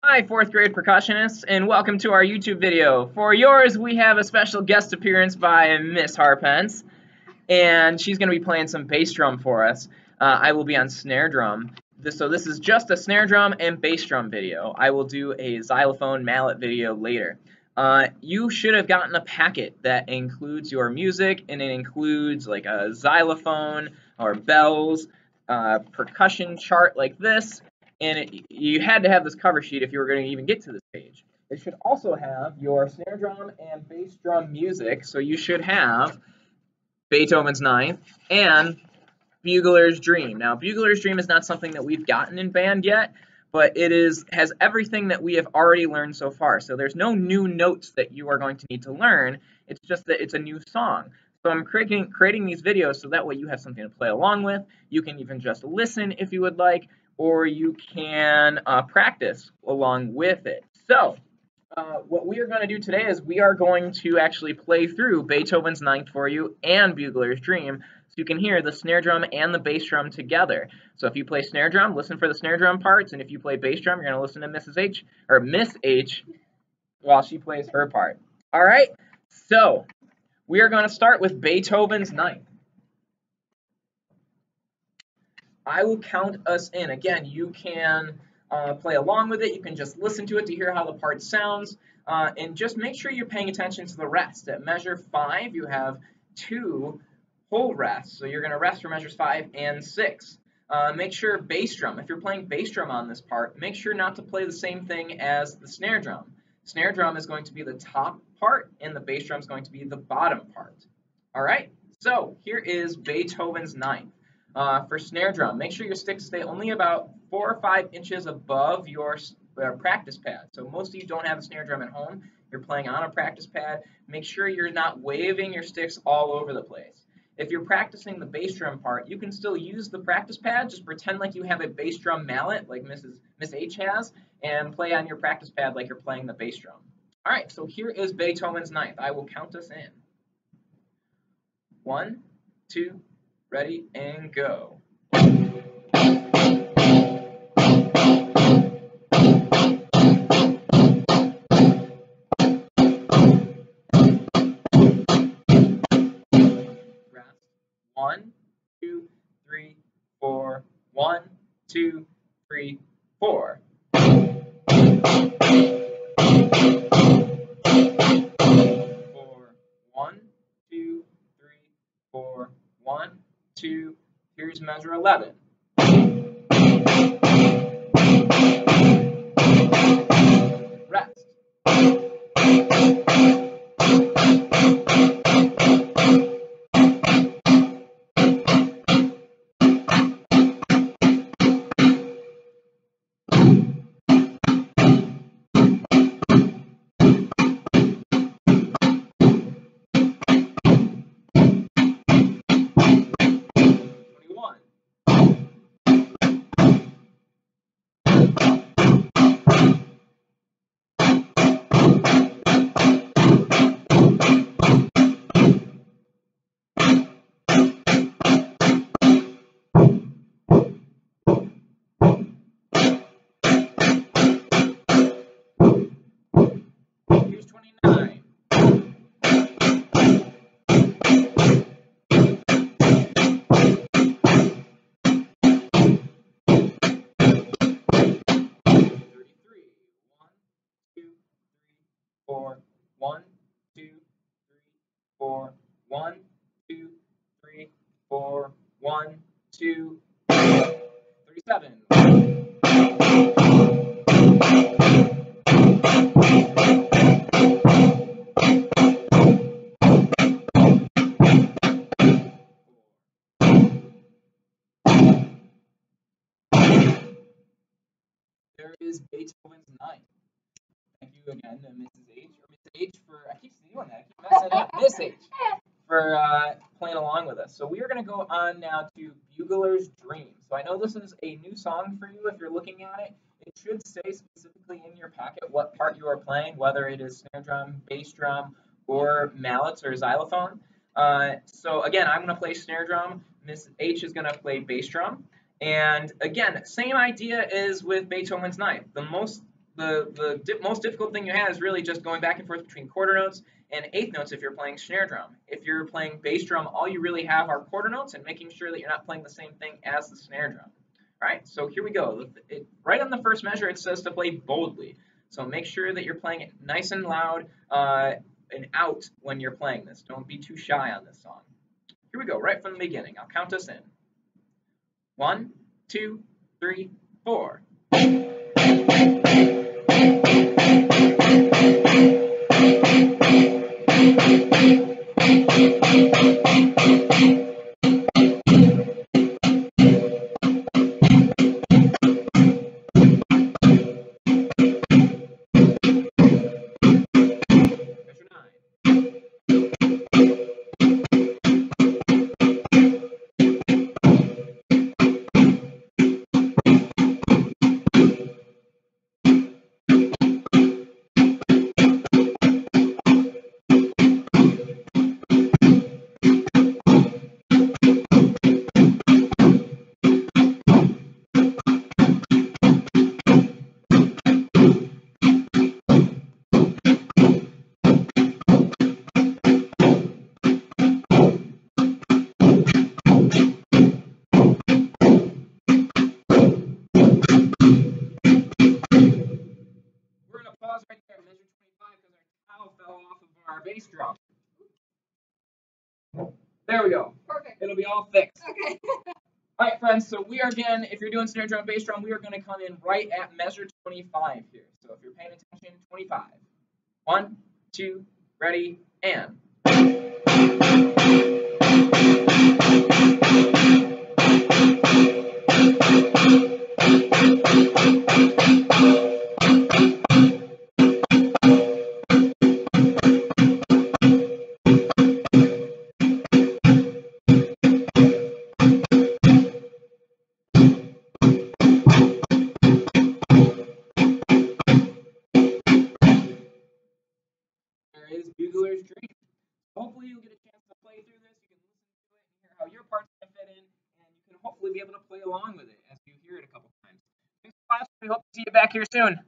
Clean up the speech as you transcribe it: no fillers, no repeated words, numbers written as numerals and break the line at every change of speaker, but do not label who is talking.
Hi, fourth grade percussionists, and welcome to our YouTube video. For yours, we have a special guest appearance by Miss Harpence, and she's going to be playing some bass drum for us. I will be on snare drum. So this is just a snare drum and bass drum video. I will do a xylophone mallet video later. You should have gotten a packet that includes your music, and it includes like a xylophone or bells, percussion chart like this, and you had to have this cover sheet if you were going to even get to this page. It should also have your snare drum and bass drum music, so you should have Beethoven's Ninth and Buglers Dream. Now, Buglers Dream is not something that we've gotten in band yet, but it has everything that we have already learned so far. So there's no new notes that you are going to need to learn. It's just that it's a new song. So I'm creating these videos so that way you have something to play along with. You can even just listen if you would like, or you can practice along with it. So what we are going to do today is we are going to actually play through Beethoven's Ninth for you and Bugler's Dream, so you can hear the snare drum and the bass drum together. So if you play snare drum, listen for the snare drum parts, and if you play bass drum, you're going to listen to Miss H while she plays her part. All right, so we are going to start with Beethoven's Ninth. I will count us in. Again, you can play along with it. You can just listen to it to hear how the part sounds. And just make sure you're paying attention to the rest. At measure 5, you have 2 whole rests. So you're going to rest for measures 5 and 6. Make sure bass drum, if you're playing bass drum on this part, make sure not to play the same thing as the snare drum. Snare drum is going to be the top part, and the bass drum is going to be the bottom part. All right, so here is Beethoven's Ninth. For snare drum, make sure your sticks stay only about 4 or 5 inches above your practice pad. So most of you don't have a snare drum at home. You're playing on a practice pad. Make sure you're not waving your sticks all over the place. If you're practicing the bass drum part, you can still use the practice pad. Just pretend like you have a bass drum mallet like Miss H has, and play on your practice pad like you're playing the bass drum. All right, so here is Beethoven's Ninth. I will count us in. 1, 2, ready, and go. Rest. 1, 2, 3, 4. 1, 2, 3, 4. 1, 2, 3, 4. 1, 2. Here's measure 11. Rest. Here's 29. Four. 1, 2, 3, 4. 1, 2, 3, 4. 1, 2, 37. There is Beethoven's Ninth. Thank you again to Mrs. H, or Miss H for, I keep doing that, I keep messing up, Miss H, for playing along with us. So we are going to go on now to Bugler's Dream. So I know this is a new song for you if you're looking at it. It should say specifically in your packet what part you are playing, whether it is snare drum, bass drum, or mallets or xylophone. So again, I'm going to play snare drum. Miss H is going to play bass drum. And again, same idea as with Beethoven's Ninth. The most most difficult thing you have is really just going back and forth between quarter notes and eighth notes if you're playing snare drum. If you're playing bass drum, all you really have are quarter notes and making sure that you're not playing the same thing as the snare drum. All right, so here we go. Right on the first measure, it says to play boldly. So make sure that you're playing it nice and loud and out when you're playing this. Don't be too shy on this song. Here we go, right from the beginning. I'll count us in. 1, 2, 3, 4. We're going to pause right there, measure 25, because our towel fell off of our bass drum. There we go.
Perfect.
It'll be all fixed.
Okay.
All right, friends, so we are again, if you're doing snare drum, bass drum, we are going to come in right at measure 25 here. So if you're paying attention, 25. 1, 2, ready, and. There is Buglers Dream. Hopefully you'll get a chance to play through this. You can listen to it and hear how your part's going to fit in, and you can hopefully be able to play along with it as you hear it a couple times. Thanks for watching. We hope to see you back here soon.